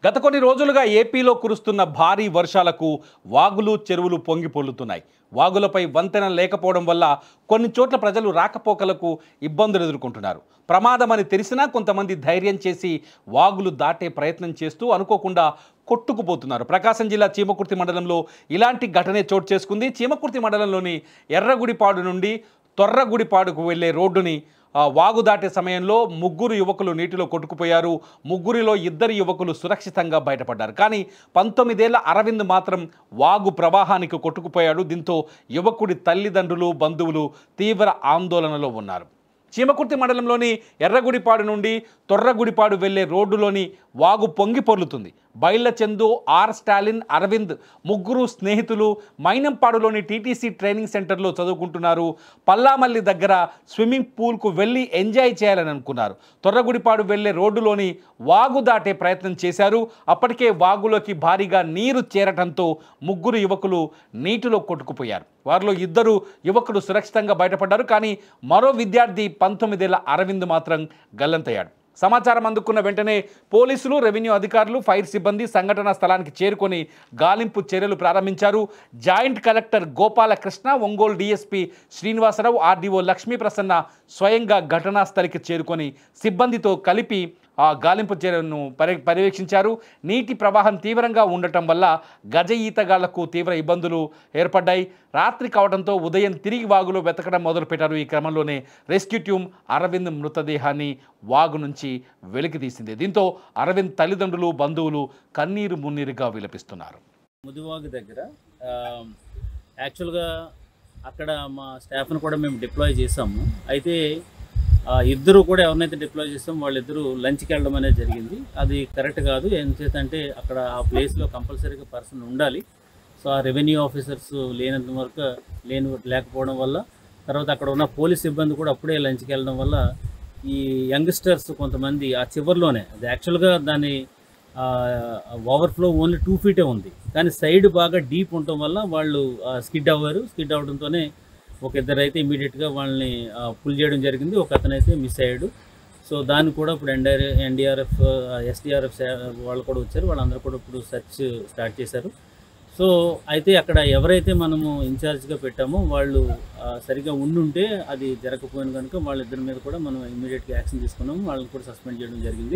గత కొన్ని రోజులుగా ఏపీలో కురుస్తున్న భారీ వర్షాలకు వాగులు చెరువులు పొంగి పొర్లుతున్నాయి. వాగులపై వంతెన లేకపోవడం వల్ల కొన్ని చోట్ల ప్రజలు రాకపోకలకు ఇబ్బందులు ఎదుర్కొంటున్నారు. ప్రమాదమని తెలిసినా కొంతమంది ధైర్యం చేసి వాగులు దాటే ప్రయత్నం చేస్తూ అనుకోకుండా కొట్టుకుపోతున్నారు. ప్రకాశం జిల్లా చీమకుర్తి మండలంలో ఇలాంటి ఘటనే చోటు చేసుకుంది. చీమకుర్తి మండలంలోని ఎర్రగుడిపాడు నుండి తొర్రగుడిపాడుకు వెళ్లే రోడ్డుని వాగు దాటే సమయంలో ముగ్గురు యువకులు నీటిలో కొట్టుకుపోయారు. ముగ్గురిలో ఇద్దరు యువకులు సురక్షితంగా బయటపడ్డారు. కానీ 19 ఏళ్ల అరవింద్ మాత్రం వాగు ప్రవాహానికి కొట్టుకుపోయాడు. దీంతో యువకుడి తల్లిదండ్రులు, బంధువులు తీవ్ర ఆందోళనలో ఉన్నారు. చీమకుర్తి మండలంలోని ఎర్రగుడిపాడు నుండి తొర్రగుడిపాడు వెళ్లే రోడ్డులోని వాగు పొంగి పొర్లుతుంది. బైళ్లచందు, ఆర్ స్టాలిన్, అరవింద్ ముగ్గురు స్నేహితులు మైనంపాడులోని టీటీసీ ట్రైనింగ్ సెంటర్లో చదువుకుంటున్నారు. పల్లామల్లి దగ్గర స్విమ్మింగ్ పూల్కు వెళ్ళి ఎంజాయ్ చేయాలని అనుకున్నారు. తొర్రగుడిపాడు వెళ్లే రోడ్డులోని వాగు దాటే ప్రయత్నం చేశారు. అప్పటికే వాగులోకి భారీగా నీరు చేరటంతో ముగ్గురు యువకులు నీటిలో కొట్టుకుపోయారు. వారిలో ఇద్దరు యువకులు సురక్షితంగా బయటపడ్డారు. కానీ మరో విద్యార్థి 19 ఏళ్ల అరవింద్ మాత్రం గల్లంతయ్యాడు. సమాచారం అందుకున్న వెంటనే పోలీసులు, రెవెన్యూ అధికారులు, ఫైర్ సిబ్బంది సంఘటనా స్థలానికి చేరుకొని గాలింపు చర్యలు ప్రారంభించారు. Joint collector Gopalakrishna, Ongole DSP Srinivasarao, RDO Lakshmi Prasanna స్వయంగా ఘటనా స్థలికి చేరుకొని సిబ్బందితో కలిపి ఆ గాలింపు చర్యలను పర్యవేక్షించారు. నీటి ప్రవాహం తీవ్రంగా ఉండటం వల్ల గజ ఈతగాళ్లకు తీవ్ర ఇబ్బందులు ఏర్పడ్డాయి. రాత్రి కావడంతో ఉదయం తిరిగి వాగులో వెతకడం మొదలుపెట్టారు. ఈ క్రమంలోనే రెస్క్యూ టీమ్ అరవింద్ మృతదేహాన్ని వాగు నుంచి వెలికి తీసింది. దీంతో అరవింద్ తల్లిదండ్రులు, బంధువులు కన్నీరు మున్నీరుగా విలపిస్తున్నారు. ముదివాగు దగ్గర యాక్చువల్గా అక్కడ మా స్టాఫ్ను కూడా మేము డిప్లాయ్ చేసాము. అయితే ఇద్దరు కూడా ఎవరినైతే డిప్లాయ్ చేస్తాం వాళ్ళిద్దరూ లంచ్కి వెళ్ళడం అనేది జరిగింది. అది కరెక్ట్ కాదు. ఎందుచేతంటే అక్కడ ఆ ప్లేస్లో కంపల్సరీగా పర్సన్ ఉండాలి. సో ఆ రెవెన్యూ ఆఫీసర్స్ లేకపోవడం వల్ల, తర్వాత అక్కడ ఉన్న పోలీస్ సిబ్బంది కూడా అప్పుడే లంచ్కి వెళ్ళడం వల్ల ఈ యంగ్స్టర్స్ కొంతమంది ఆ చివరిలోనే, అది యాక్చువల్గా దాని ఓవర్ఫ్లో ఓన్లీ 2 ఫీటే ఉంది, కానీ సైడ్ బాగా డీప్ ఉండటం వల్ల వాళ్ళు స్కిడ్ అవ్వారు. స్కిడ్ అవడంతోనే ఒక ఇద్దరైతే ఇమీడియట్గా వాళ్ళని పుల్ చేయడం జరిగింది. ఒక అతనైతే మిస్ అయ్యాడు. సో దాన్ని కూడా ఇప్పుడు ఎన్డీఆర్ఎఫ్, ఎస్డీఆర్ఎఫ్ వాళ్ళు కూడా వచ్చారు. వాళ్ళందరూ కూడా ఇప్పుడు సెర్చ్ స్టార్ట్ చేశారు. సో అయితే అక్కడ ఎవరైతే మనము ఇన్ఛార్జ్గా పెట్టామో వాళ్ళు సరిగ్గా ఉండుంటే అది జరగకపోయిన కనుక వాళ్ళిద్దరి మీద కూడా మనం ఇమీడియట్గా యాక్షన్ తీసుకున్నాము. వాళ్ళని కూడా సస్పెండ్ చేయడం జరిగింది.